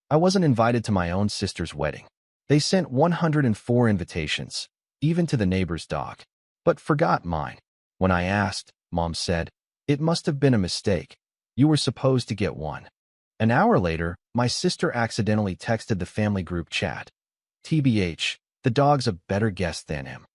I wasn't invited to my own sister's wedding. They sent 104 invitations, even to the neighbor's dog, but forgot mine. When I asked, Mom said, "It must have been a mistake. You were supposed to get one." An hour later, my sister accidentally texted the family group chat, "TBH, the dog's a better guest than him."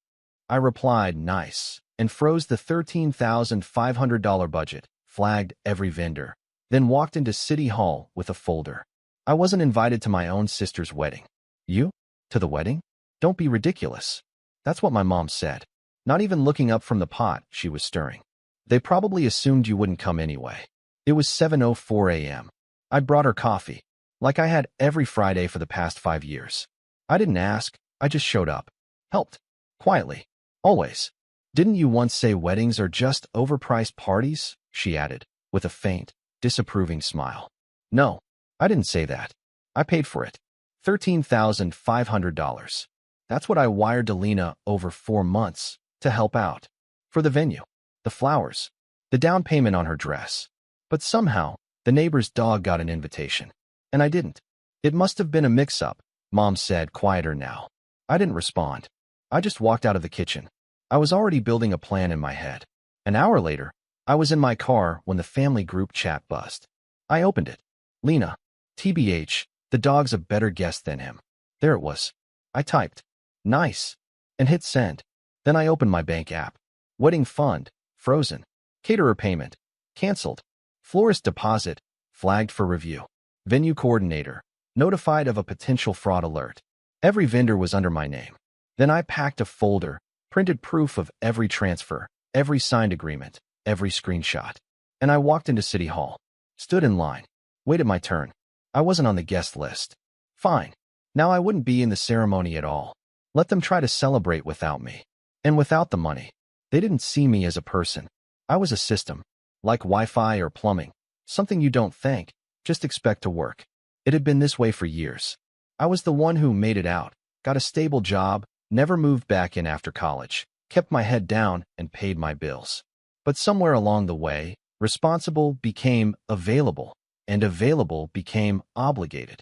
I replied, "Nice," and froze the $13,500 budget, flagged every vendor, then walked into City Hall with a folder. I wasn't invited to my own sister's wedding. You? To the wedding? Don't be ridiculous. That's what my mom said. Not even looking up from the pot she was stirring. They probably assumed you wouldn't come anyway. It was 7:04 a.m. I brought her coffee, like I had every Friday for the past 5 years. I didn't ask, I just showed up. Helped. Quietly. Always. "Didn't you once say weddings are just overpriced parties?" she added, with a faint, disapproving smile. No, I didn't say that. I paid for it. $13,500. That's what I wired to Lena over 4 months to help out. For the venue, the flowers, the down payment on her dress. But somehow, the neighbor's dog got an invitation, and I didn't. "It must have been a mix-up," Mom said, quieter now. I didn't respond. I just walked out of the kitchen. I was already building a plan in my head. An hour later, I was in my car when the family group chat buzzed. I opened it. "Lena, TBH, the dog's a better guest than him." There it was. I typed, "Nice," and hit send. Then I opened my bank app. Wedding fund, frozen. Caterer payment, canceled. Florist deposit, flagged for review. Venue coordinator, notified of a potential fraud alert. Every vendor was under my name. Then I packed a folder, printed proof of every transfer, every signed agreement, every screenshot. And I walked into City Hall. Stood in line. Waited my turn. I wasn't on the guest list. Fine. Now I wouldn't be in the ceremony at all. Let them try to celebrate without me. And without the money. They didn't see me as a person. I was a system. Like Wi-Fi or plumbing. Something you don't think, just expect to work. It had been this way for years. I was the one who made it out, got a stable job, never moved back in after college, kept my head down, and paid my bills. But somewhere along the way, responsible became available, and available became obligated.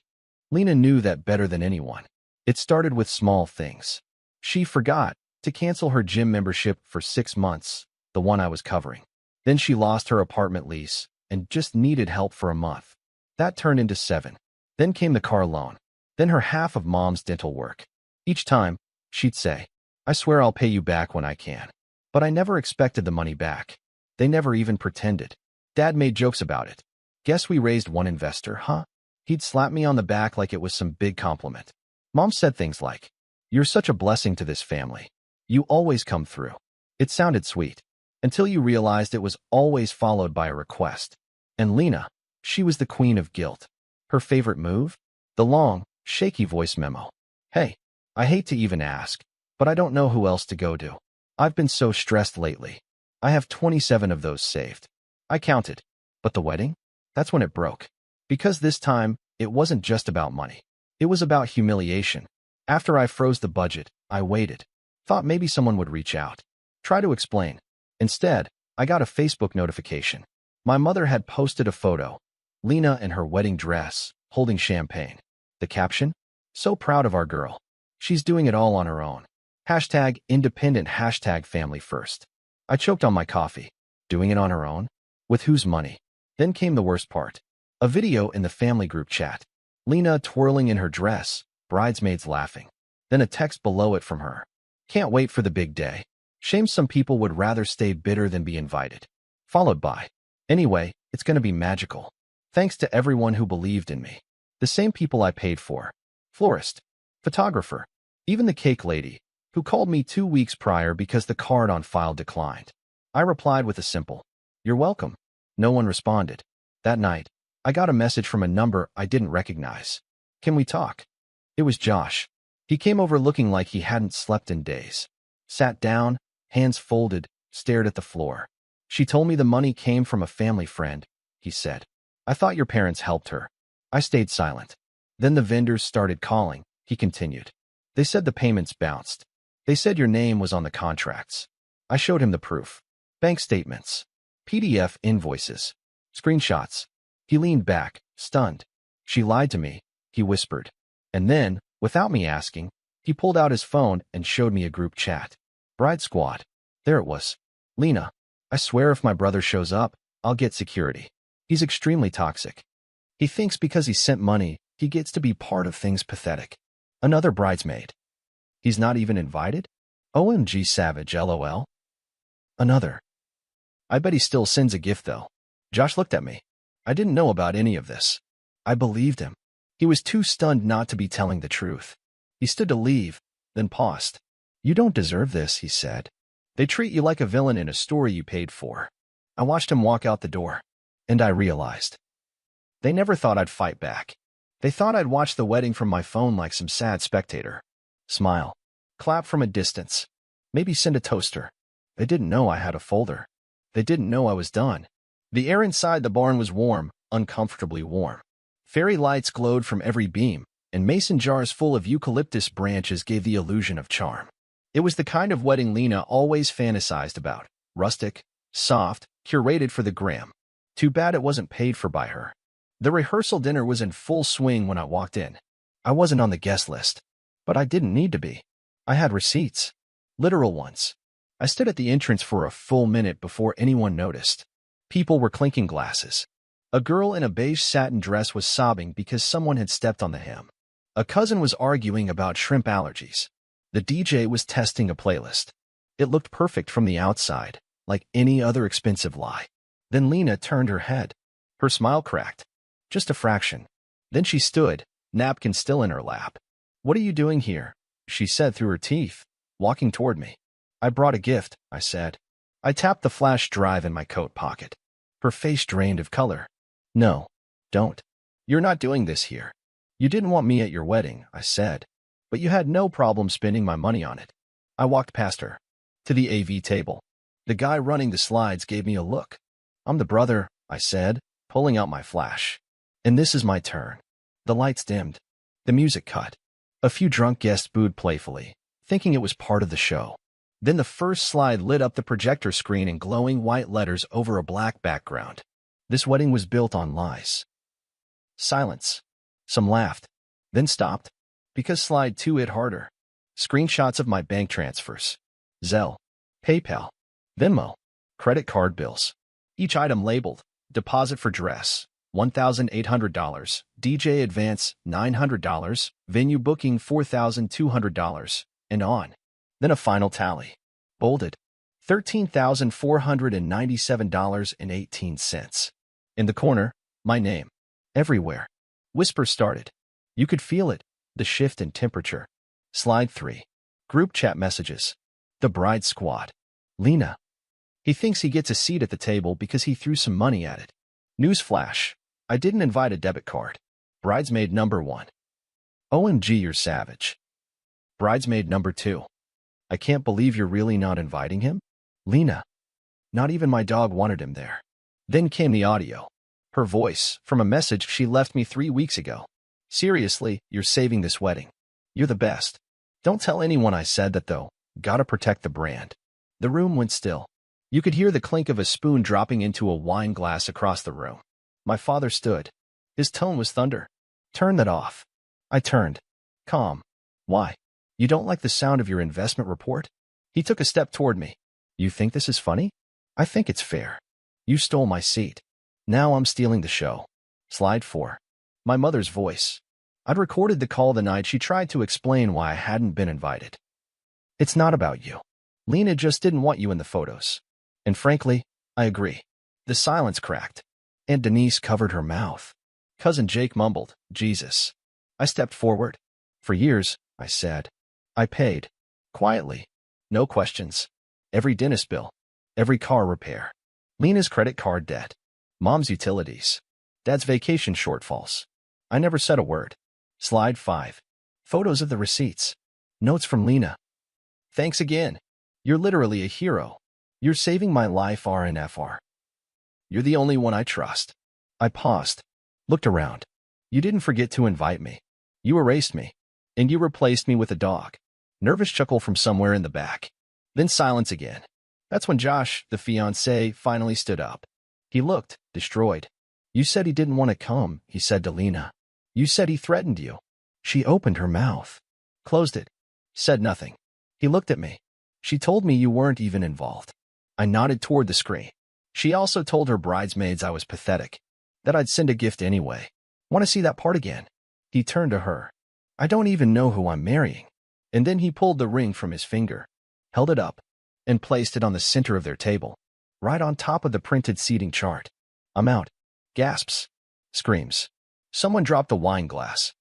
Lena knew that better than anyone. It started with small things. She forgot to cancel her gym membership for 6 months, the one I was covering. Then she lost her apartment lease and just needed help for a month. That turned into 7. Then came the car loan. Then her half of Mom's dental work. Each time, she'd say, "I swear I'll pay you back when I can." But I never expected the money back. They never even pretended. Dad made jokes about it. "Guess we raised one investor, huh?" He'd slap me on the back like it was some big compliment. Mom said things like, "You're such a blessing to this family. You always come through." It sounded sweet, until you realized it was always followed by a request. And Lena, she was the queen of guilt. Her favorite move? The long, shaky voice memo. "Hey, I hate to even ask, but I don't know who else to go to. I've been so stressed lately. I have 27 of those saved." I counted. But the wedding? That's when it broke. Because this time, it wasn't just about money. It was about humiliation. After I froze the budget, I waited. Thought maybe someone would reach out. Try to explain. Instead, I got a Facebook notification. My mother had posted a photo. Lena in her wedding dress, holding champagne. The caption? "So proud of our girl. She's doing it all on her own. #independent #family first." I choked on my coffee. Doing it on her own? With whose money? Then came the worst part. A video in the family group chat. Lena twirling in her dress, bridesmaids laughing. Then a text below it from her. "Can't wait for the big day. Shame some people would rather stay bitter than be invited." Followed by, "Anyway, it's going to be magical. Thanks to everyone who believed in me. The same people I paid for. Florist, photographer, even the cake lady, who called me 2 weeks prior because the card on file declined." I replied with a simple, "You're welcome." No one responded. That night, I got a message from a number I didn't recognize. "Can we talk?" It was Josh. He came over looking like he hadn't slept in days. Sat down, hands folded, stared at the floor. "She told me the money came from a family friend," he said. "I thought your parents helped her." I stayed silent. "Then the vendors started calling," he continued. "They said the payments bounced. They said your name was on the contracts." I showed him the proof. Bank statements. PDF invoices. Screenshots. He leaned back, stunned. "She lied to me. he whispered. And then, without me asking, he pulled out his phone and showed me a group chat. Bride Squad. There it was. Lena, I swear if my brother shows up, I'll get security. He's extremely toxic. He thinks because he sent money, he gets to be part of things pathetic. Another bridesmaid. He's not even invited? OMG savage, LOL. Another. I bet he still sends a gift though. Josh looked at me. I didn't know about any of this. I believed him. He was too stunned not to be telling the truth. He stood to leave, then paused. You don't deserve this, he said. They treat you like a villain in a story you paid for. I watched him walk out the door, and I realized. They never thought I'd fight back. They thought I'd watch the wedding from my phone like some sad spectator. Smile. Clap from a distance. Maybe send a toaster. They didn't know I had a folder. They didn't know I was done. The air inside the barn was warm, uncomfortably warm. Fairy lights glowed from every beam, and mason jars full of eucalyptus branches gave the illusion of charm. It was the kind of wedding Lena always fantasized about. Rustic, soft, curated for the gram. Too bad it wasn't paid for by her. The rehearsal dinner was in full swing when I walked in. I wasn't on the guest list, but I didn't need to be. I had receipts. Literal ones. I stood at the entrance for a full minute before anyone noticed. People were clinking glasses. A girl in a beige satin dress was sobbing because someone had stepped on the hem. A cousin was arguing about shrimp allergies. The DJ was testing a playlist. It looked perfect from the outside, like any other expensive lie. Then Lena turned her head. Her smile cracked. Just a fraction. Then she stood, napkin still in her lap. What are you doing here? She said through her teeth, walking toward me. I brought a gift, I said. I tapped the flash drive in my coat pocket. Her face drained of color. No, don't. You're not doing this here. You didn't want me at your wedding, I said. But you had no problem spending my money on it. I walked past her. To the AV table. The guy running the slides gave me a look. I'm the brother, I said, pulling out my flash. And this is my turn. The lights dimmed. The music cut. A few drunk guests booed playfully, thinking it was part of the show. Then the first slide lit up the projector screen in glowing white letters over a black background. This wedding was built on lies. Silence. Some laughed, then stopped, because slide 2 hit harder. Screenshots of my bank transfers. Zelle, PayPal, Venmo, credit card bills. Each item labeled, deposit for dress, $1,800, DJ advance, $900, venue booking, $4,200, and on. Then a final tally. Bolded, $13,497.18. In the corner, my name. Everywhere. Whispers started. You could feel it, the shift in temperature. Slide 3. Group chat messages. The bride squad. Lena. He thinks he gets a seat at the table because he threw some money at it. Newsflash. I didn't invite a debit card. Bridesmaid number 1. OMG, you're savage. Bridesmaid number 2. I can't believe you're really not inviting him? Lena. Not even my dog wanted him there. Then came the audio. Her voice, from a message she left me 3 weeks ago. Seriously, you're saving this wedding. You're the best. Don't tell anyone I said that though. Gotta protect the brand. The room went still. You could hear the clink of a spoon dropping into a wine glass across the room. My father stood. His tone was thunder. Turn that off. I turned. Calm. Why? You don't like the sound of your investment report? He took a step toward me. You think this is funny? I think it's fair. You stole my seat. Now I'm stealing the show. Slide 4. My mother's voice. I'd recorded the call the night she tried to explain why I hadn't been invited. It's not about you. Lena just didn't want you in the photos. And frankly, I agree. The silence cracked. Aunt Denise covered her mouth. Cousin Jake mumbled, Jesus. I stepped forward. For years, I said. I paid. Quietly. No questions. Every dentist bill. Every car repair. Lena's credit card debt. Mom's utilities. Dad's vacation shortfalls. I never said a word. Slide 5. Photos of the receipts. Notes from Lena. Thanks again. You're literally a hero. You're saving my life, RNFR. You're the only one I trust. I paused. Looked around. You didn't forget to invite me. You erased me. And you replaced me with a dog. Nervous chuckle from somewhere in the back. Then silence again. That's when Josh, the fiancé, finally stood up. He looked distraught. You said he didn't want to come, he said to Lena. You said he threatened you. She opened her mouth, closed it, said nothing. He looked at me. She told me you weren't even involved. I nodded toward the screen. She also told her bridesmaids I was pathetic, that I'd send a gift anyway. Want to see that part again? He turned to her. I don't even know who I'm marrying. And then he pulled the ring from his finger, held it up, and placed it on the center of their table, right on top of the printed seating chart. I'm out. Gasps. Screams. Someone dropped a wine glass.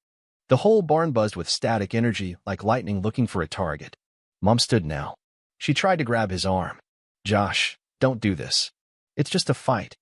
The whole barn buzzed with static energy like lightning looking for a target. Mom stood now. She tried to grab his arm. Josh, don't do this. It's just a fight.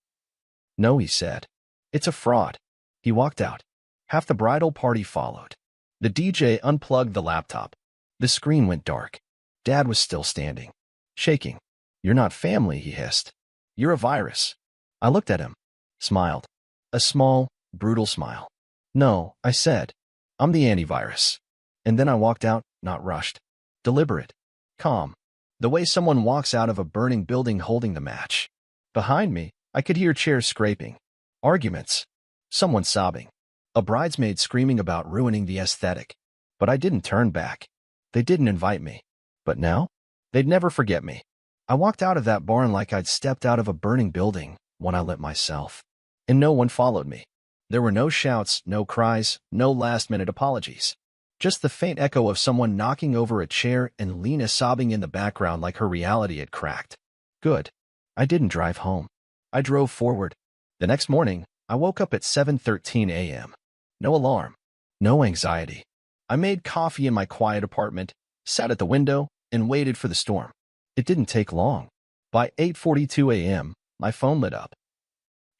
No, he said. It's a fraud. He walked out. Half the bridal party followed. The DJ unplugged the laptop. The screen went dark. Dad was still standing, shaking. You're not family, he hissed. You're a virus. I looked at him, smiled. A small, brutal smile. No, I said. I'm the antivirus. And then I walked out, not rushed. Deliberate. Calm. The way someone walks out of a burning building holding the match. Behind me, I could hear chairs scraping. Arguments. Someone sobbing. A bridesmaid screaming about ruining the aesthetic. But I didn't turn back. They didn't invite me. But now? They'd never forget me. I walked out of that barn like I'd stepped out of a burning building when I lit myself. And no one followed me. There were no shouts, no cries, no last-minute apologies. Just the faint echo of someone knocking over a chair and Lena sobbing in the background like her reality had cracked. Good. I didn't drive home. I drove forward. The next morning, I woke up at 7:13 a.m. No alarm. No anxiety. I made coffee in my quiet apartment, sat at the window, and waited for the storm. It didn't take long. By 8:42 a.m., my phone lit up.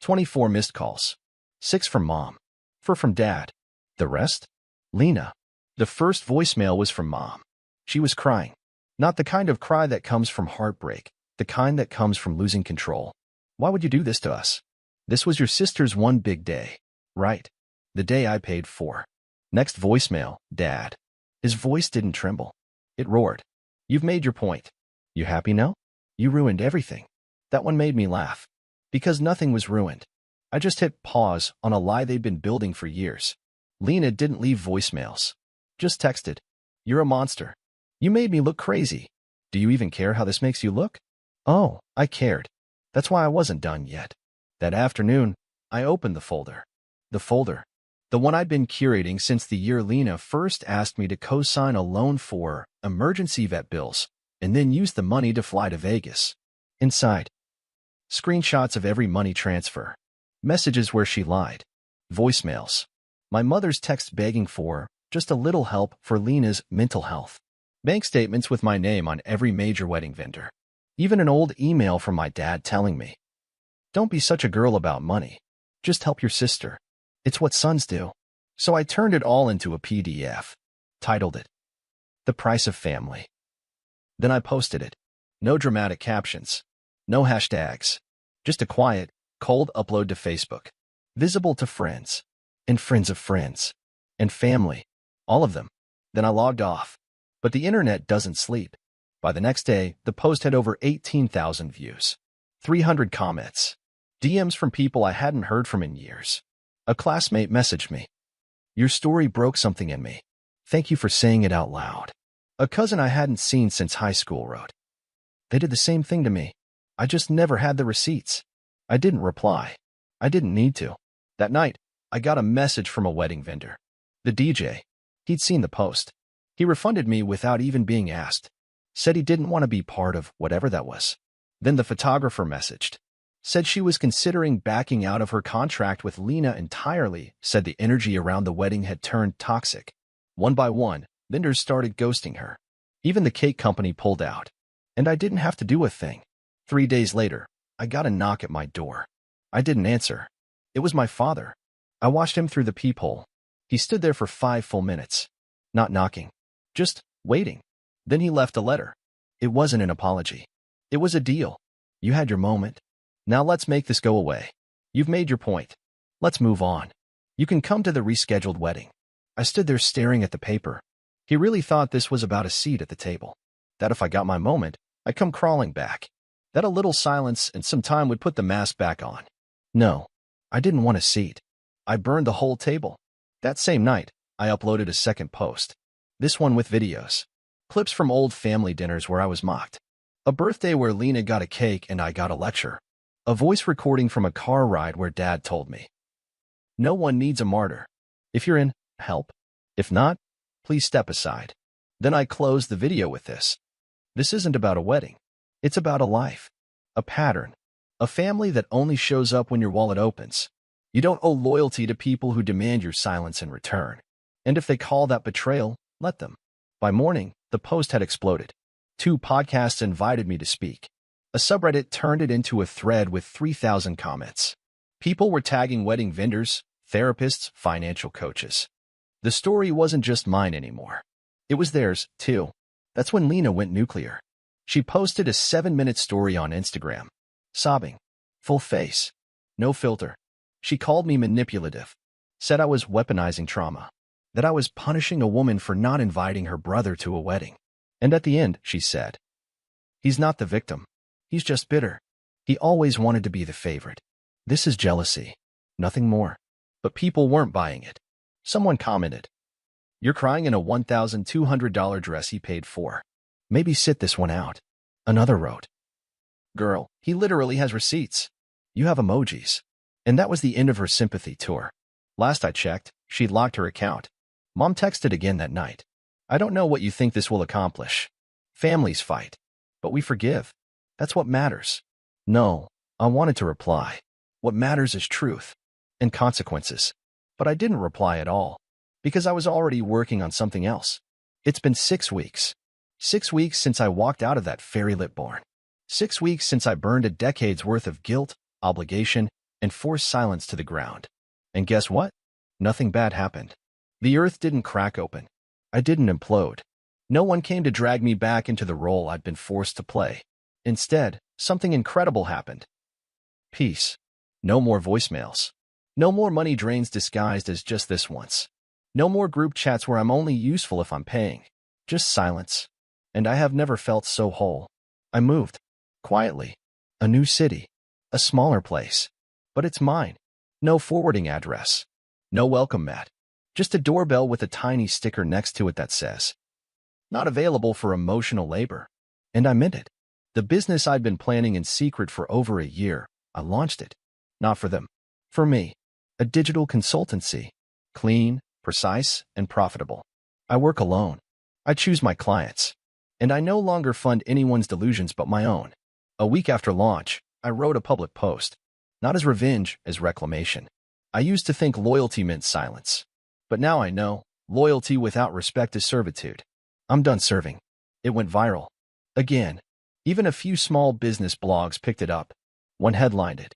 24 missed calls. 6 from Mom. 4 from Dad. The rest? Lena. The first voicemail was from Mom. She was crying. Not the kind of cry that comes from heartbreak, the kind that comes from losing control. Why would you do this to us? This was your sister's one big day, right? The day I paid for. Next voicemail, Dad. His voice didn't tremble. It roared. You've made your point. You happy now? You ruined everything. That one made me laugh. Because nothing was ruined. I just hit pause on a lie they'd been building for years. Lena didn't leave voicemails. Just texted. You're a monster. You made me look crazy. Do you even care how this makes you look? Oh, I cared. That's why I wasn't done yet. That afternoon, I opened the folder. The folder. The one I'd been curating since the year Lena first asked me to co-sign a loan for emergency vet bills, and then use the money to fly to Vegas. Inside. Screenshots of every money transfer. Messages where she lied. Voicemails. My mother's text begging for just a little help for Lena's mental health. Bank statements with my name on every major wedding vendor. Even an old email from my dad telling me, don't be such a girl about money. Just help your sister. It's what sons do. So I turned it all into a PDF. Titled it, The Price of Family. Then I posted it. No dramatic captions. No hashtags. Just a quiet, cold upload to Facebook. Visible to friends. And friends of friends. And family. All of them. Then I logged off. But the internet doesn't sleep. By the next day, the post had over 18,000 views. 300 comments. DMs from people I hadn't heard from in years. A classmate messaged me. Your story broke something in me. Thank you for saying it out loud. A cousin I hadn't seen since high school wrote. They did the same thing to me. I just never had the receipts. I didn't reply. I didn't need to. That night, I got a message from a wedding vendor. The DJ. He'd seen the post. He refunded me without even being asked. Said he didn't want to be part of whatever that was. Then the photographer messaged. Said she was considering backing out of her contract with Lena entirely. Said the energy around the wedding had turned toxic. One by one, vendors started ghosting her. Even the cake company pulled out. And I didn't have to do a thing. 3 days later, I got a knock at my door. I didn't answer. It was my father. I watched him through the peephole. He stood there for 5 full minutes. Not knocking. Just waiting. Then he left a letter. It wasn't an apology. It was a deal. You had your moment. Now let's make this go away. You've made your point. Let's move on. You can come to the rescheduled wedding. I stood there staring at the paper. He really thought this was about a seat at the table. That if I got my moment, I'd come crawling back. That a little silence and some time would put the mask back on. No, I didn't want a seat. I burned the whole table. That same night, I uploaded a second post. This one with videos. Clips from old family dinners where I was mocked. A birthday where Lena got a cake and I got a lecture. A voice recording from a car ride where Dad told me, "No one needs a martyr. If you're in, help. If not, please step aside." Then I closed the video with this. This isn't about a wedding. It's about a life. A pattern. A family that only shows up when your wallet opens. You don't owe loyalty to people who demand your silence in return. And if they call that betrayal, let them. By morning, the post had exploded. 2 podcasts invited me to speak. A subreddit turned it into a thread with 3,000 comments. People were tagging wedding vendors, therapists, financial coaches. The story wasn't just mine anymore. It was theirs, too. That's when Lena went nuclear. She posted a 7-minute story on Instagram. Sobbing. Full face. No filter. She called me manipulative. Said I was weaponizing trauma. That I was punishing a woman for not inviting her brother to a wedding. And at the end, she said, "He's not the victim. He's just bitter. He always wanted to be the favorite. This is jealousy. Nothing more." But people weren't buying it. Someone commented, "You're crying in a $1,200 dress he paid for. Maybe sit this one out." Another wrote, "Girl, he literally has receipts. You have emojis." And that was the end of her sympathy tour. Last I checked, she'd locked her account. Mom texted again that night. "I don't know what you think this will accomplish. Families fight, but we forgive. That's what matters." No, I wanted to reply. What matters is truth and consequences. But I didn't reply at all, because I was already working on something else. It's been 6 weeks. 6 weeks since I walked out of that fairy-lit barn. 6 weeks since I burned a decade's worth of guilt, obligation, and forced silence to the ground. And guess what? Nothing bad happened. The earth didn't crack open. I didn't implode. No one came to drag me back into the role I'd been forced to play. Instead, something incredible happened. Peace. No more voicemails. No more money drains disguised as just this once. No more group chats where I'm only useful if I'm paying. Just silence. And I have never felt so whole. I moved. Quietly. A new city. A smaller place. But it's mine. No forwarding address. No welcome mat. Just a doorbell with a tiny sticker next to it that says, "Not available for emotional labor." And I meant it. The business I'd been planning in secret for over a year, I launched it. Not for them. For me. A digital consultancy. Clean, precise, and profitable. I work alone. I choose my clients. And I no longer fund anyone's delusions but my own. A week after launch, I wrote a public post. Not as revenge, as reclamation. I used to think loyalty meant silence. But now I know, loyalty without respect is servitude. I'm done serving. It went viral. Again. Even a few small business blogs picked it up. One headlined it,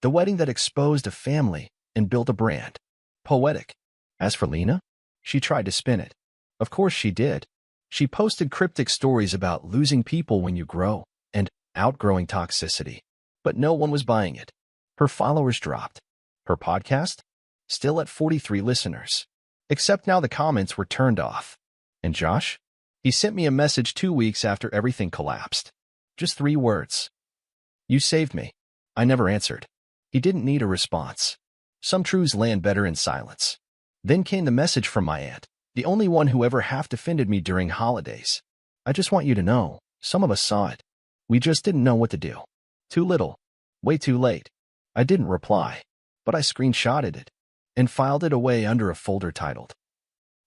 "The wedding that exposed a family and built a brand." Poetic. As for Lena, she tried to spin it. Of course she did. She posted cryptic stories about losing people when you grow and outgrowing toxicity. But no one was buying it. Her followers dropped. Her podcast? Still at 43 listeners. Except now the comments were turned off. And Josh? He sent me a message 2 weeks after everything collapsed. Just 3 words. "You saved me." I never answered. He didn't need a response. Some truths land better in silence. Then came the message from my aunt, the only one who ever half defended me during holidays. "I just want you to know, some of us saw it. We just didn't know what to do. Too little. Way too late." I didn't reply, but I screenshotted it and filed it away under a folder titled,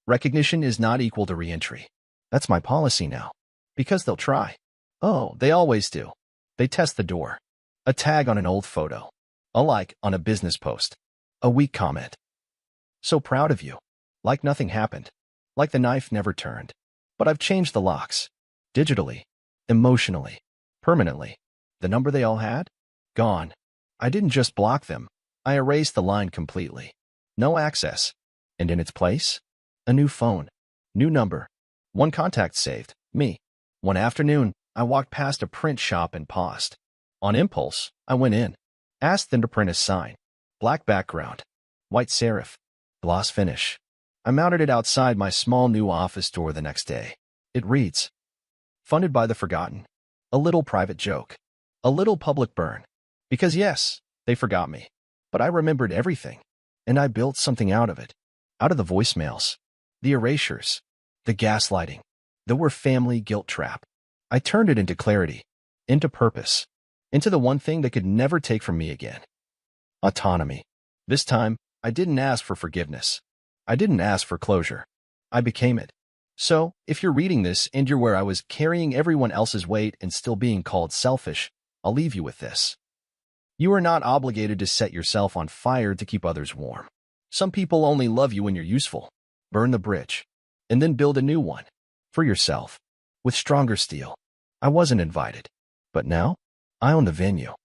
"Recognition is not equal to reentry." That's my policy now. Because they'll try. Oh, they always do. They test the door. A tag on an old photo. A like on a business post. A weak comment. "So proud of you." Like nothing happened. Like the knife never turned. But I've changed the locks. Digitally. Emotionally. Permanently. The number they all had? Gone. I didn't just block them. I erased the line completely. No access. And in its place? A new phone. New number. One contact saved. Me. One afternoon, I walked past a print shop and paused. On impulse, I went in. Asked them to print a sign. Black background. White serif. Gloss finish. I mounted it outside my small new office door the next day. It reads, "Funded by the forgotten." A little private joke. A little public burn. Because yes, they forgot me. But I remembered everything. And I built something out of it. Out of the voicemails, the erasures, the gaslighting, the we're family guilt trap. I turned it into clarity, into purpose, into the one thing that could never take from me again. Autonomy. This time, I didn't ask for forgiveness. I didn't ask for closure. I became it. So, if you're reading this and you're where I was carrying everyone else's weight and still being called selfish, I'll leave you with this. You are not obligated to set yourself on fire to keep others warm. Some people only love you when you're useful. Burn the bridge, and then build a new one, for yourself, with stronger steel. I wasn't invited, but now, I own the venue.